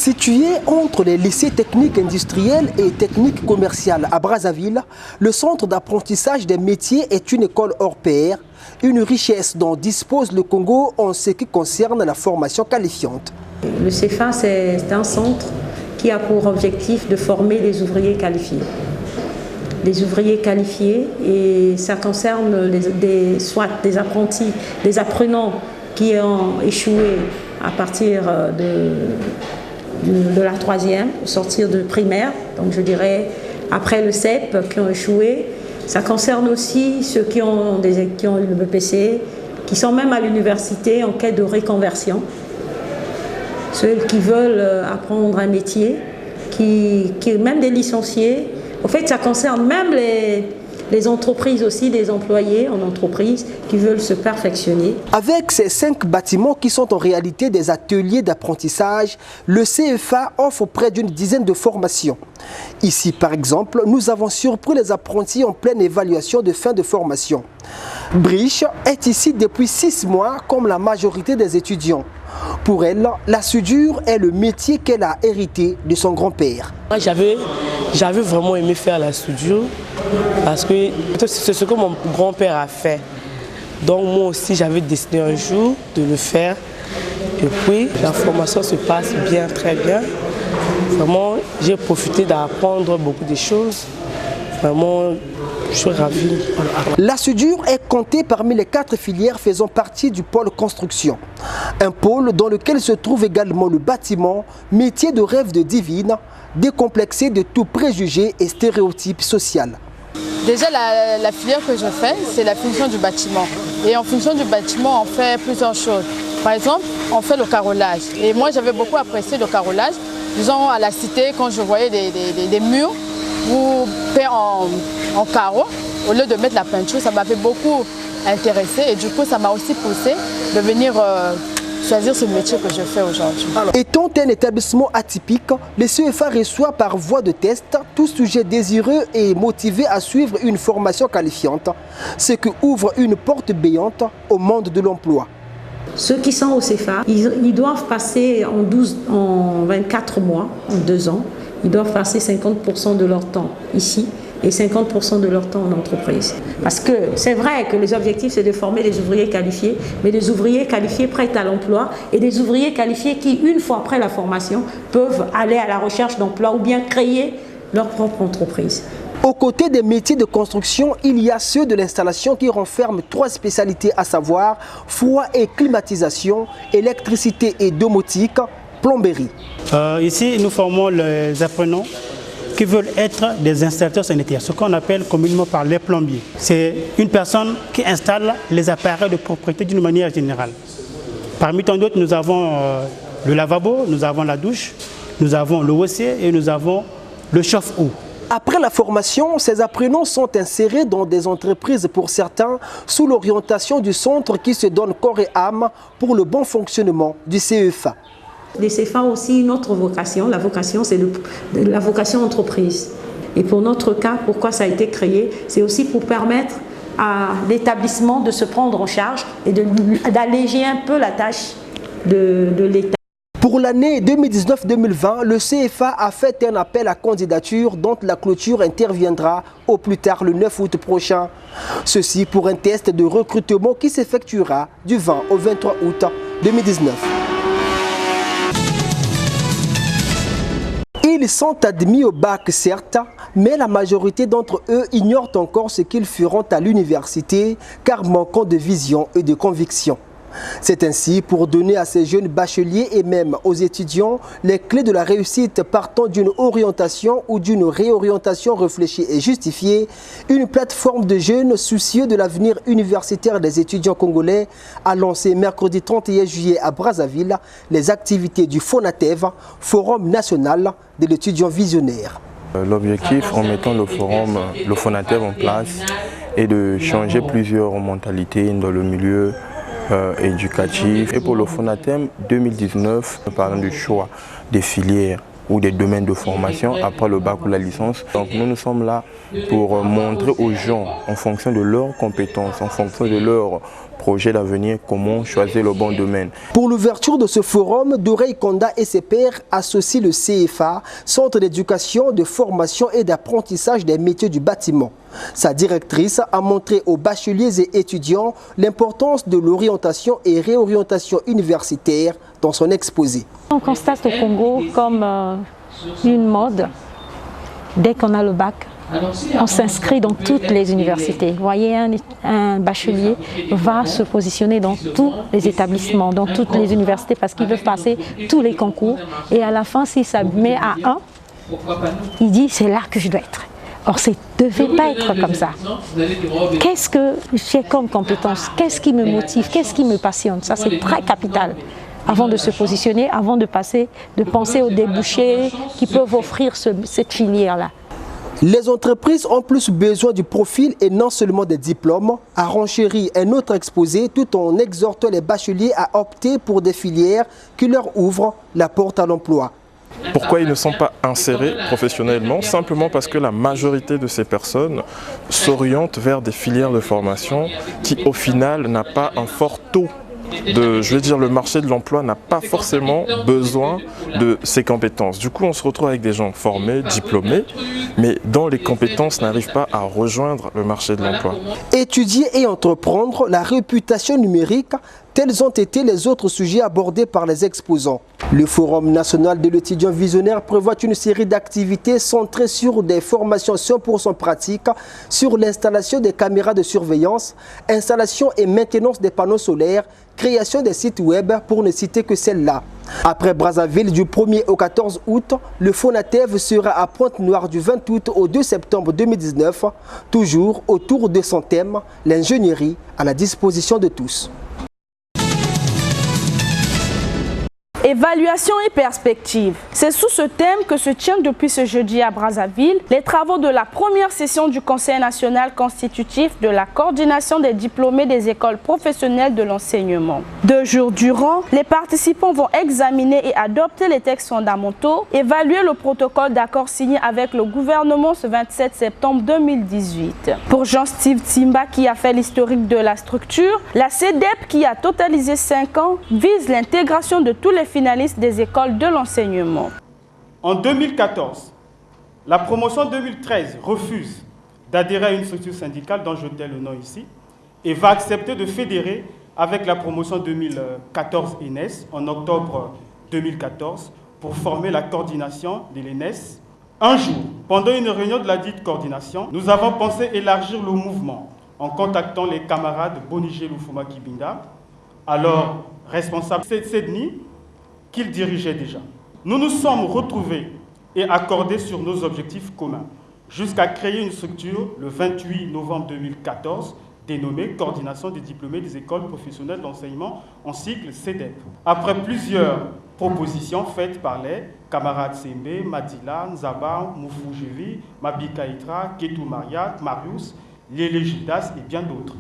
Situé entre les lycées techniques industriels et techniques commerciales à Brazzaville, le centre d'apprentissage des métiers est une école hors pair, une richesse dont dispose le Congo en ce qui concerne la formation qualifiante. Le CEFA, c'est un centre qui a pour objectif de former des ouvriers qualifiés. Des ouvriers qualifiés, et ça concerne soit des apprentis, des apprenants qui ont échoué à partir de la troisième, au sortir de primaire, donc je dirais après le CEP, qui ont échoué. Ça concerne aussi ceux qui ont eu le BPC, qui sont même à l'université en quête de reconversion. Ceux qui veulent apprendre un métier, même des licenciés. En fait, ça concerne même les entreprises aussi, des employés en entreprise qui veulent se perfectionner. Avec ces 5 bâtiments qui sont en réalité des ateliers d'apprentissage, le CFA offre près d'une dizaine de formations. Ici, par exemple, nous avons surpris les apprentis en pleine évaluation de fin de formation. Briche est ici depuis 6 mois comme la majorité des étudiants. Pour elle, la soudure est le métier qu'elle a hérité de son grand-père. J'avais vraiment aimé faire la soudure parce que c'est ce que mon grand-père a fait. Donc moi aussi j'avais décidé un jour de le faire. Et puis la formation se passe bien, très bien. Vraiment, j'ai profité d'apprendre beaucoup de choses. Vraiment, je suis ravi. La soudure est comptée parmi les 4 filières faisant partie du pôle construction. Un pôle dans lequel se trouve également le bâtiment, métier de rêve de Divine, décomplexé de tout préjugé et stéréotype social. Déjà, la filière que je fais, c'est la fonction du bâtiment. Et en fonction du bâtiment, on fait plusieurs choses. Par exemple, on fait le carrelage. Et moi, j'avais beaucoup apprécié le carrelage. Disons, à la cité, quand je voyais des murs ou peints en carreau, au lieu de mettre la peinture, ça m'avait beaucoup intéressé. Et du coup, ça m'a aussi poussé de venir choisir ce métier que je fais aujourd'hui. Étant un établissement atypique, le CFA reçoit par voie de test tout sujet désireux et motivé à suivre une formation qualifiante, ce qui ouvre une porte béante au monde de l'emploi. Ceux qui sont au CFA, ils doivent passer en 24 mois, en 2 ans, ils doivent passer 50% de leur temps ici et 50% de leur temps en entreprise. Parce que c'est vrai que les objectifs, c'est de former des ouvriers qualifiés, mais des ouvriers qualifiés prêts à l'emploi et des ouvriers qualifiés qui, une fois après la formation, peuvent aller à la recherche d'emploi ou bien créer leur propre entreprise. Aux côtés des métiers de construction, il y a ceux de l'installation qui renferment 3 spécialités, à savoir froid et climatisation, électricité et domotique, plomberie. Ici, nous formons les apprenants qui veulent être des installateurs sanitaires, ce qu'on appelle communément par les plombiers. C'est une personne qui installe les appareils de propreté d'une manière générale. Parmi tant d'autres, nous avons le lavabo, nous avons la douche, nous avons le WC et nous avons le chauffe-eau. Après la formation, ces apprenants sont insérés dans des entreprises pour certains sous l'orientation du centre qui se donne corps et âme pour le bon fonctionnement du CFA. Les CFA ont aussi une autre vocation, la vocation c'est la vocation entreprise. Et pour notre cas, pourquoi ça a été créé, c'est aussi pour permettre à l'établissement de se prendre en charge et d'alléger un peu la tâche de l'État. Pour l'année 2019-2020, le CFA a fait un appel à candidature dont la clôture interviendra au plus tard le 9 août prochain. Ceci pour un test de recrutement qui s'effectuera du 20 au 23 août 2019. Ils sont admis au bac, certes, mais la majorité d'entre eux ignorent encore ce qu'ils feront à l'université car manquant de vision et de conviction. C'est ainsi pour donner à ces jeunes bacheliers et même aux étudiants les clés de la réussite partant d'une orientation ou d'une réorientation réfléchie et justifiée, une plateforme de jeunes soucieux de l'avenir universitaire des étudiants congolais a lancé mercredi 31 juillet à Brazzaville les activités du FONATEV, Forum national de l'étudiant visionnaire. L'objectif en mettant le forum, le FONATEV en place est de changer plusieurs mentalités dans le milieu éducatif. Et pour le FONATEV 2019, nous parlons du choix des filières ou des domaines de formation après le bac ou la licence. Donc nous sommes là pour montrer aux gens, en fonction de leurs compétences, en fonction de leurs projets d'avenir, comment choisir le bon domaine. Pour l'ouverture de ce forum, Dorey Konda et ses pairs associent le CFA, Centre d'éducation, de formation et d'apprentissage des métiers du bâtiment. Sa directrice a montré aux bacheliers et étudiants l'importance de l'orientation et réorientation universitaire dans son exposé. On constate au Congo comme une mode, dès qu'on a le bac, on s'inscrit dans toutes les universités. Vous voyez, un bachelier va se positionner dans tous les établissements, dans toutes les universités parce qu'il veut passer tous les concours. Et à la fin, s'il se met à 1, il dit c'est là que je dois être. Or, ça ne devait pas être comme ça. Qu'est-ce que j'ai comme compétence? Qu'est-ce qui me motive? Qu'est-ce qui me passionne? Ça, c'est très capital. Avant de se positionner, avant de penser aux débouchés qui peuvent offrir cette filière-là. Les entreprises ont plus besoin du profil et non seulement des diplômes, a renchéri un autre exposé tout en exhortant les bacheliers à opter pour des filières qui leur ouvrent la porte à l'emploi. Pourquoi ils ne sont pas insérés professionnellement? Simplement parce que la majorité de ces personnes s'orientent vers des filières de formation qui au final n'a pas un fort taux. Le marché de l'emploi n'a pas forcément besoin de ces compétences. Du coup, on se retrouve avec des gens formés, diplômés, mais dont les compétences n'arrivent pas à rejoindre le marché de l'emploi. Étudier et entreprendre, la réputation numérique, tels ont été les autres sujets abordés par les exposants. Le Forum national de l'étudiant visionnaire prévoit une série d'activités centrées sur des formations 100% pratiques, sur l'installation des caméras de surveillance, installation et maintenance des panneaux solaires, création des sites web pour ne citer que celle-là. Après Brazzaville du 1er au 14 août, le FONATEV sera à Pointe-Noire du 20 août au 2 septembre 2019, toujours autour de son thème, l'ingénierie à la disposition de tous. Évaluation et perspective. C'est sous ce thème que se tiennent depuis ce jeudi à Brazzaville les travaux de la première session du Conseil national constitutif de la coordination des diplômés des écoles professionnelles de l'enseignement. 2 jours durant, les participants vont examiner et adopter les textes fondamentaux, évaluer le protocole d'accord signé avec le gouvernement ce 27 septembre 2018. Pour Jean-Steve Timba qui a fait l'historique de la structure, la CEDEP qui a totalisé 5 ans vise l'intégration de tous les finalistes des écoles de l'enseignement. En 2014, la promotion 2013 refuse d'adhérer à une structure syndicale dont je tais le nom ici et va accepter de fédérer avec la promotion 2014 ENES en octobre 2014 pour former la coordination de l'ENES. Un jour, pendant une réunion de la dite coordination, nous avons pensé élargir le mouvement en contactant les camarades Bonigé Lufuma Kibinda, alors responsable de CEDNI, qu'il dirigeait déjà. Nous nous sommes retrouvés et accordés sur nos objectifs communs, jusqu'à créer une structure le 28 novembre 2014, dénommée Coordination des diplômés des écoles professionnelles d'enseignement, en sigle CEDEP. Après plusieurs propositions faites par les camarades Sembe, Madila, Nzaba, Moufoujevi, Mabika Itra, Ketou Mariat, Marius, Lélé Gildas et bien d'autres.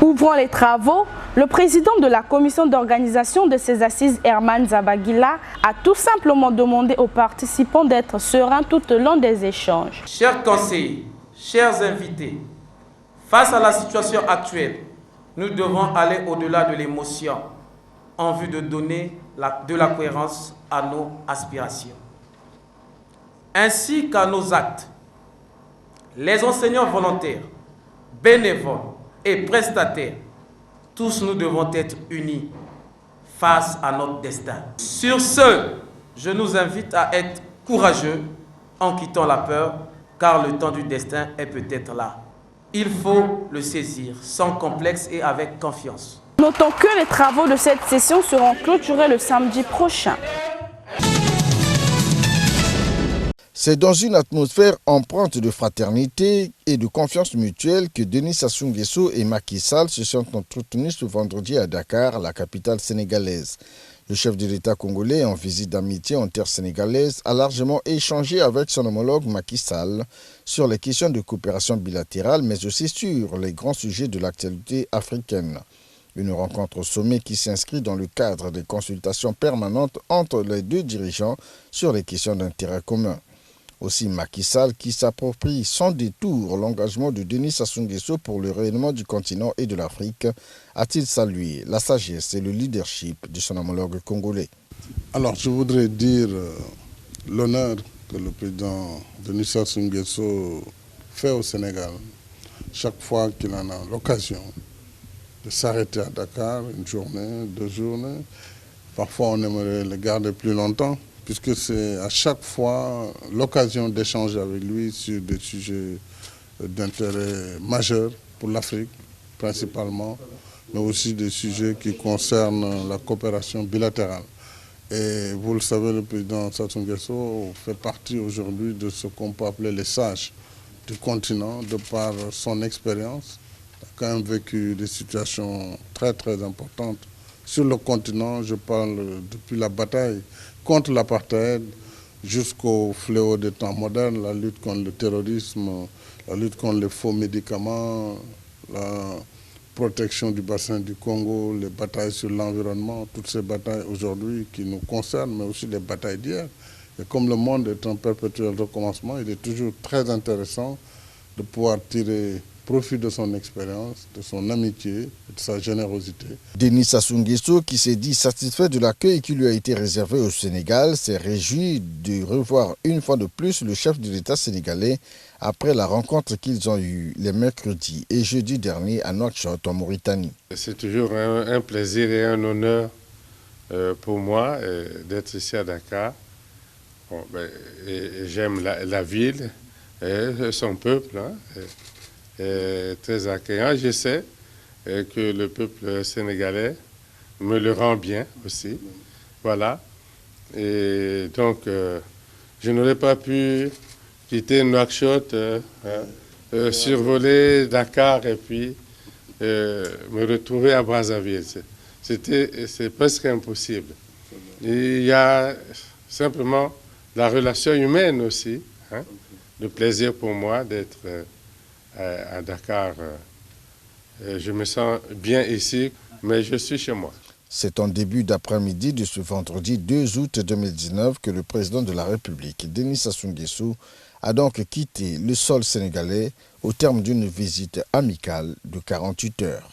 Ouvrant les travaux, le président de la commission d'organisation de ces assises, Herman Zabagila, a tout simplement demandé aux participants d'être sereins tout au long des échanges. Chers conseillers, chers invités, face à la situation actuelle, nous devons aller au-delà de l'émotion en vue de donner de la cohérence à nos aspirations, ainsi qu'à nos actes. Les enseignants volontaires, bénévoles, et prestataires, tous nous devons être unis face à notre destin. Sur ce, je nous invite à être courageux en quittant la peur, car le temps du destin est peut-être là. Il faut le saisir sans complexe et avec confiance. Notons que les travaux de cette session seront clôturés le samedi prochain. C'est dans une atmosphère empreinte de fraternité et de confiance mutuelle que Denis Sassou Nguesso et Macky Sall se sont entretenus ce vendredi à Dakar, la capitale sénégalaise. Le chef de l'État congolais, en visite d'amitié en terre sénégalaise, a largement échangé avec son homologue Macky Sall sur les questions de coopération bilatérale, mais aussi sur les grands sujets de l'actualité africaine. Une rencontre au sommet qui s'inscrit dans le cadre des consultations permanentes entre les deux dirigeants sur les questions d'intérêt commun. Aussi Macky Sall qui s'approprie sans détour l'engagement de Denis Sassou Nguesso pour le rayonnement du continent et de l'Afrique, a-t-il salué la sagesse et le leadership de son homologue congolais. Alors je voudrais dire l'honneur que le président Denis Sassou Nguesso fait au Sénégal chaque fois qu'il en a l'occasion de s'arrêter à Dakar, une journée, 2 journées. Parfois on aimerait le garder plus longtemps, puisque c'est à chaque fois l'occasion d'échanger avec lui sur des sujets d'intérêt majeur pour l'Afrique, principalement, mais aussi des sujets qui concernent la coopération bilatérale. Et vous le savez, le président Sassou Nguesso fait partie aujourd'hui de ce qu'on peut appeler les sages du continent, de par son expérience. Il a quand même vécu des situations très très importantes sur le continent. Je parle depuis la bataille contre l'apartheid jusqu'au fléau des temps modernes, la lutte contre le terrorisme, la lutte contre les faux médicaments, la protection du bassin du Congo, les batailles sur l'environnement, toutes ces batailles aujourd'hui qui nous concernent, mais aussi les batailles d'hier. Et comme le monde est en perpétuel recommencement, il est toujours très intéressant de pouvoir tirer profit de son expérience, de son amitié et de sa générosité. Denis Sassou Nguesso, qui s'est dit satisfait de l'accueil qui lui a été réservé au Sénégal, s'est réjoui de revoir une fois de plus le chef de l'État sénégalais après la rencontre qu'ils ont eue les mercredis et jeudi dernier à Nouakchott en Mauritanie. C'est toujours un plaisir et un honneur pour moi d'être ici à Dakar. Bon, j'aime la ville et son peuple. Très accueillant. Je sais que le peuple sénégalais me le rend bien aussi. Voilà. Et donc, je n'aurais pas pu quitter Nouakchott, survoler Dakar et puis me retrouver à Brazzaville. C'est presque impossible. Il y a simplement la relation humaine aussi, le plaisir pour moi d'être à Dakar. Je me sens bien ici, mais je suis chez moi. C'est en début d'après-midi de ce vendredi 2 août 2019 que le président de la République, Denis Sassou Nguesso, a donc quitté le sol sénégalais au terme d'une visite amicale de 48 heures.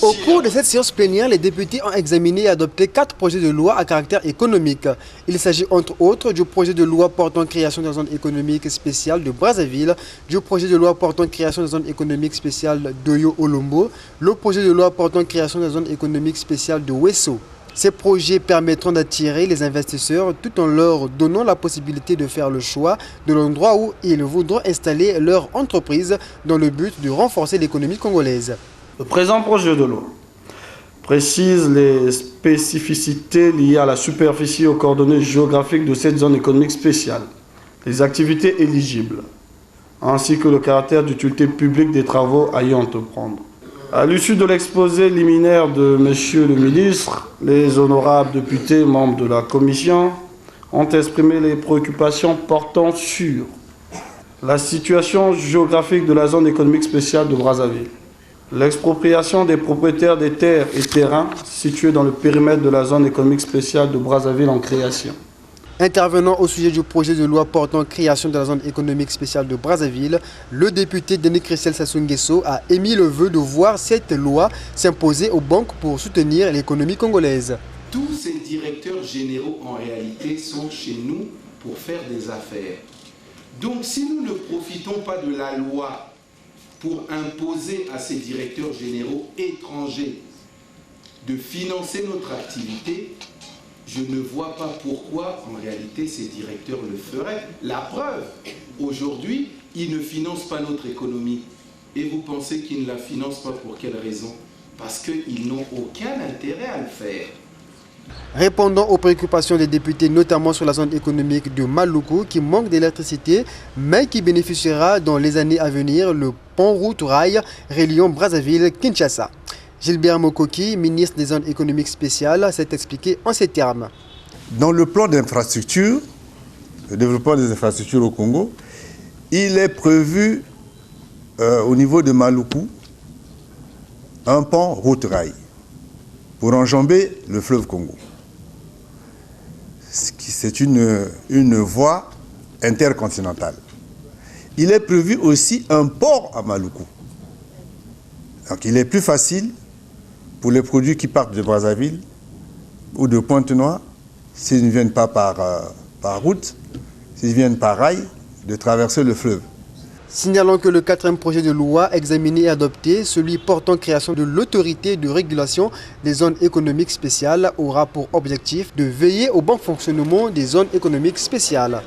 Au cours de cette séance plénière, les députés ont examiné et adopté 4 projets de loi à caractère économique. Il s'agit entre autres du projet de loi portant création de la zone économique spéciale de Brazzaville, du projet de loi portant création de la zone économique spéciale d'Oyo-Olombo, le projet de loi portant création de la zone économique spéciale de Ouesso. Ces projets permettront d'attirer les investisseurs tout en leur donnant la possibilité de faire le choix de l'endroit où ils voudront installer leur entreprise dans le but de renforcer l'économie congolaise. Le présent projet de loi précise les spécificités liées à la superficie et aux coordonnées géographiques de cette zone économique spéciale, les activités éligibles, ainsi que le caractère d'utilité publique des travaux à y entreprendre. À l'issue de l'exposé liminaire de Monsieur le ministre, les honorables députés membres de la commission ont exprimé les préoccupations portant sur la situation géographique de la zone économique spéciale de Brazzaville, l'expropriation des propriétaires des terres et terrains situés dans le périmètre de la zone économique spéciale de Brazzaville en création. Intervenant au sujet du projet de loi portant création de la zone économique spéciale de Brazzaville, le député Denis Sassou Nguesso a émis le vœu de voir cette loi s'imposer aux banques pour soutenir l'économie congolaise. Tous ces directeurs généraux en réalité sont chez nous pour faire des affaires. Donc si nous ne profitons pas de la loi pour imposer à ces directeurs généraux étrangers de financer notre activité, je ne vois pas pourquoi, en réalité, ces directeurs le feraient. La preuve, aujourd'hui, ils ne financent pas notre économie. Et vous pensez qu'ils ne la financent pas pour quelle raison? Parce qu'ils n'ont aucun intérêt à le faire. Répondant aux préoccupations des députés, notamment sur la zone économique de Maluku, qui manque d'électricité, mais qui bénéficiera dans les années à venir le pont-route rail reliant Brazzaville-Kinshasa. Gilbert Mokoki, ministre des zones économiques spéciales, s'est expliqué en ces termes. Dans le plan d'infrastructure, le développement des infrastructures au Congo, il est prévu au niveau de Maluku un pont route-rail pour enjamber le fleuve Congo. C'est une voie intercontinentale. Il est prévu aussi un port à Maluku. Donc il est plus facile pour les produits qui partent de Brazzaville ou de Pointe-Noire, s'ils ne viennent pas par route, s'ils viennent par rail, de traverser le fleuve. Signalons que le 4e projet de loi examiné et adopté, celui portant création de l'autorité de régulation des zones économiques spéciales, aura pour objectif de veiller au bon fonctionnement des zones économiques spéciales.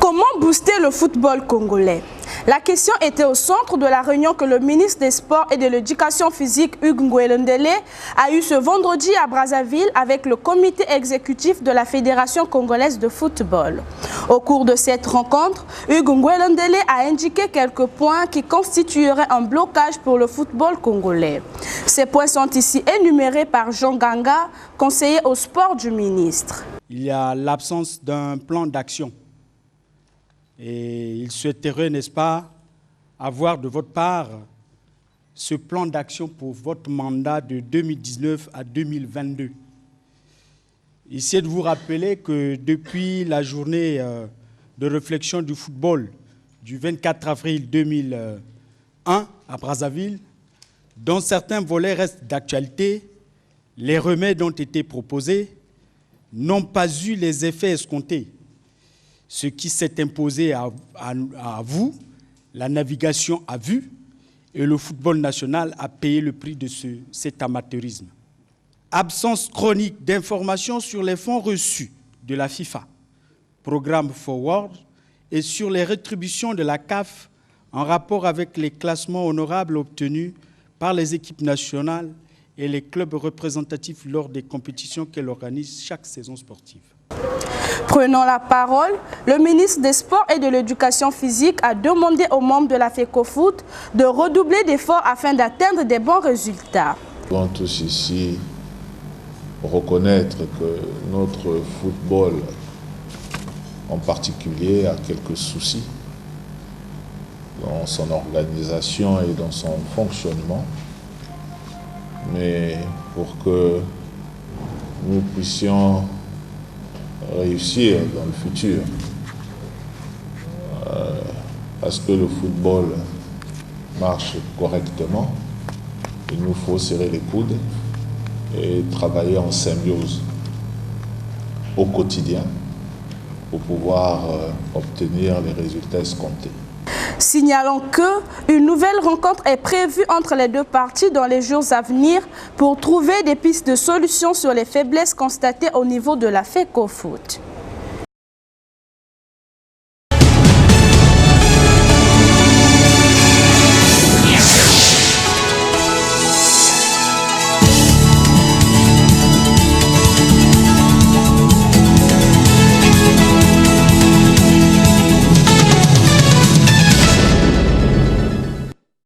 Comment booster le football congolais? La question était au centre de la réunion que le ministre des Sports et de l'Éducation physique Hugues Ngouélondélé a eu ce vendredi à Brazzaville avec le comité exécutif de la Fédération congolaise de football. Au cours de cette rencontre, Hugues Ngouélondélé a indiqué quelques points qui constitueraient un blocage pour le football congolais. Ces points sont ici énumérés par Jean Ganga, conseiller au sport du ministre. Il y a l'absence d'un plan d'action. Et il souhaiterait, n'est-ce pas, avoir de votre part ce plan d'action pour votre mandat de 2019 à 2022. Essayez de vous rappeler que depuis la journée de réflexion du football du 24 avril 2001 à Brazzaville, dont certains volets restent d'actualité, les remèdes ont été proposés, n'ont pas eu les effets escomptés. Ce qui s'est imposé à vous, la navigation a vu, et le football national a payé le prix de cet amateurisme. Absence chronique d'informations sur les fonds reçus de la FIFA, programme Forward, et sur les rétributions de la CAF en rapport avec les classements honorables obtenus par les équipes nationales et les clubs représentatifs lors des compétitions qu'elle organise chaque saison sportive. Prenant la parole, le ministre des Sports et de l'Éducation physique a demandé aux membres de la FECOFOOT de redoubler d'efforts afin d'atteindre des bons résultats. Nous devons tous ici reconnaître que notre football en particulier a quelques soucis dans son organisation et dans son fonctionnement. Mais pour que nous puissions réussir dans le futur, parce que le football marche correctement, il nous faut serrer les coudes et travailler en symbiose au quotidien pour pouvoir obtenir les résultats escomptés. Signalons qu'une nouvelle rencontre est prévue entre les deux parties dans les jours à venir pour trouver des pistes de solutions sur les faiblesses constatées au niveau de la FECOFOOT.